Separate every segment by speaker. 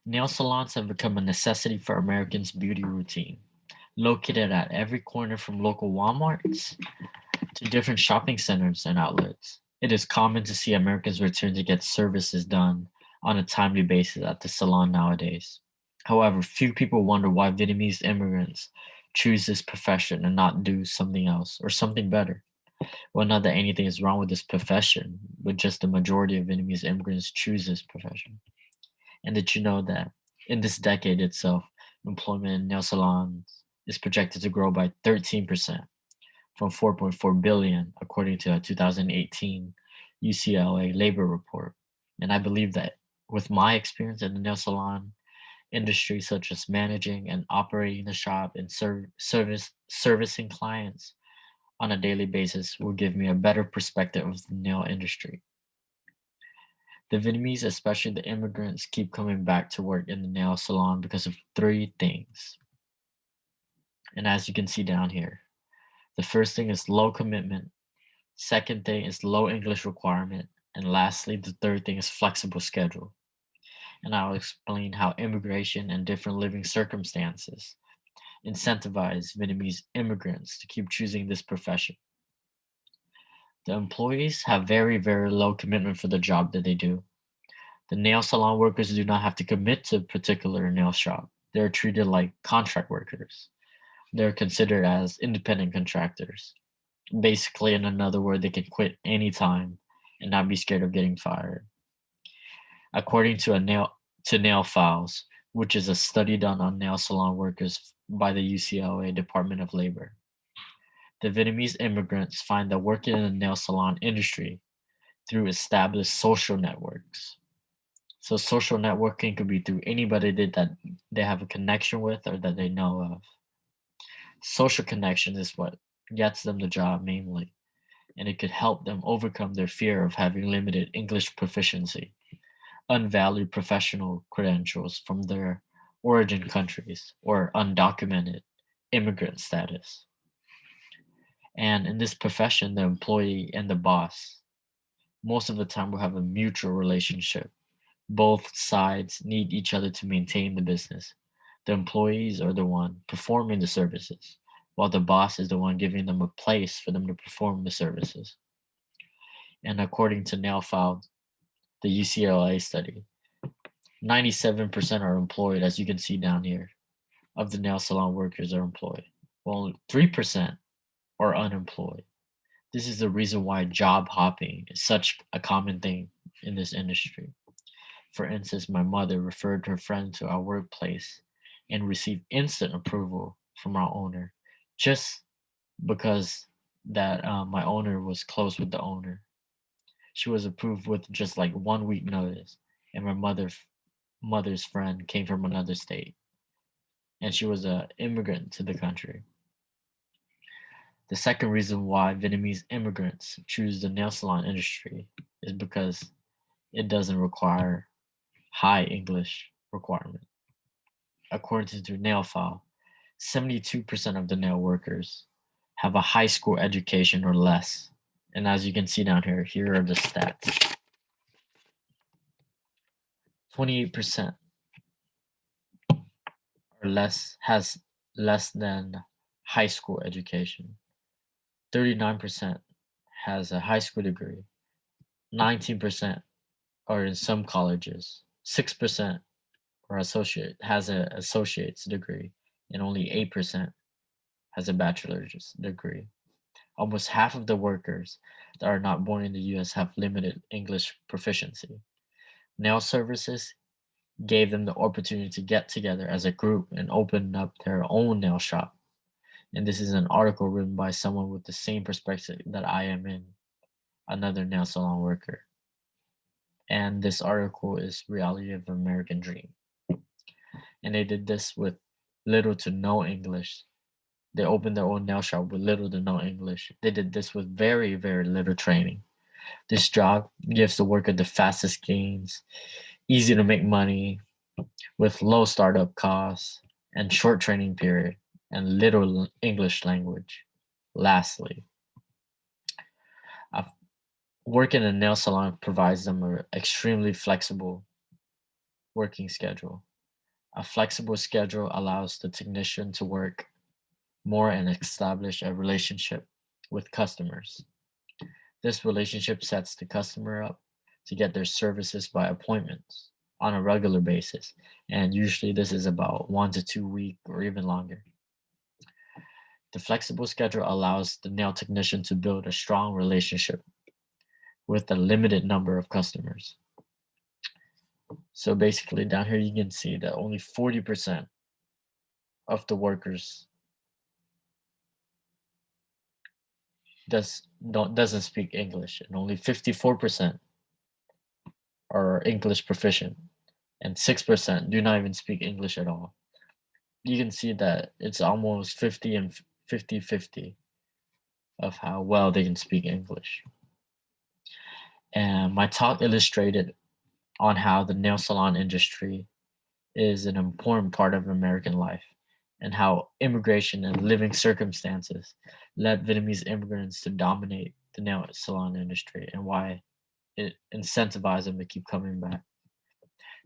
Speaker 1: Nail salons have become a necessity for Americans' beauty routine. Located at every corner from local Walmarts to different shopping centers and outlets, it is common to see Americans return to get services done on a timely basis at the salon nowadays. However, few people wonder why Vietnamese immigrants choose this profession and not do something else or something better. Well, not that anything is wrong with this profession, but just the majority of Vietnamese immigrants choose this profession. And did you know that in this decade itself, employment in nail salons is projected to grow by 13% from 4.4 billion, according to a 2018 UCLA labor report. And I believe that with my experience in the nail salon industry, such as managing and operating the shop and servicing clients on a daily basis, will give me a better perspective of the nail industry. The Vietnamese, especially the immigrants, keep coming back to work in the nail salon because of three things. And as you can see down here, the first thing is low commitment. Second thing is low English requirement. And lastly, the third thing is flexible schedule. And I'll explain how immigration and different living circumstances incentivize Vietnamese immigrants to keep choosing this profession. The employees have very, very low commitment for the job that they do. The nail salon workers do not have to commit to a particular nail shop. They're treated like contract workers. They're considered as independent contractors. Basically, in another word, they can quit anytime and not be scared of getting fired. According to Nail Files, which is a study done on nail salon workers by the UCLA Department of Labor, the Vietnamese immigrants find that working in the nail salon industry through established social networks. So social networking could be through anybody that they have a connection with or that they know of. Social connection is what gets them the job mainly, and it could help them overcome their fear of having limited English proficiency, unvalued professional credentials from their origin countries, or undocumented immigrant status. And in this profession, the employee and the boss most of the time will have a mutual relationship. Both sides need each other to maintain the business. The employees are the one performing the services, while the boss is the one giving them a place for them to perform the services. And according to NailFile, the UCLA study, 97% are employed, as you can see down here, of the nail salon workers are employed, while 3% are unemployed. This is the reason why job hopping is such a common thing in this industry. For instance, my mother referred her friend to our workplace and received instant approval from our owner just because that my owner was close with the owner. She was approved with just like 1 week notice, and my mother's friend came from another state, and she was an immigrant to the country. The second reason why Vietnamese immigrants choose the nail salon industry is because it doesn't require high English requirement. According to NailFile, 72% of the nail workers have a high school education or less. And as you can see down here, here are the stats. 28% or less has less than high school education. 39% has a high school degree. 19% are in some colleges. 6% or associate has an associate's degree, and only 8% has a bachelor's degree. Almost half of the workers that are not born in the US have limited English proficiency. Nail services gave them the opportunity to get together as a group and open up their own nail shop. And this is an article written by someone with the same perspective that I am in, another nail salon worker. And this article is Reality of the American Dream. And they did this with little to no English. They opened their own nail shop with little to no English. They did this with very, very little training. This job gives the worker the fastest gains, easy to make money, with low startup costs and short training period and little English language. Lastly, a work in a nail salon provides them an extremely flexible working schedule. A flexible schedule allows the technician to work more and establish a relationship with customers. This relationship sets the customer up to get their services by appointments on a regular basis, and usually this is about 1 to 2 weeks or even longer. The flexible schedule allows the nail technician to build a strong relationship with a limited number of customers. So basically, down here you can see that only 40% of the workers doesn't speak English, and only 54% are English proficient, and 6% do not even speak English at all. You can see that it's almost 50 and 50-50 of how well they can speak English. And my talk illustrated on how the nail salon industry is an important part of American life and how immigration and living circumstances led Vietnamese immigrants to dominate the nail salon industry and why it incentivized them to keep coming back.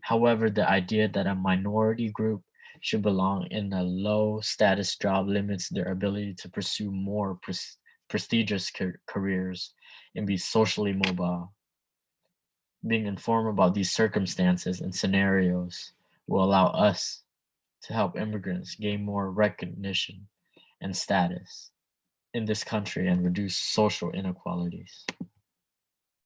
Speaker 1: However, the idea that a minority group should belong in a low status job limits their ability to pursue more prestigious careers and be socially mobile. Being informed about these circumstances and scenarios will allow us to help immigrants gain more recognition and status in this country and reduce social inequalities.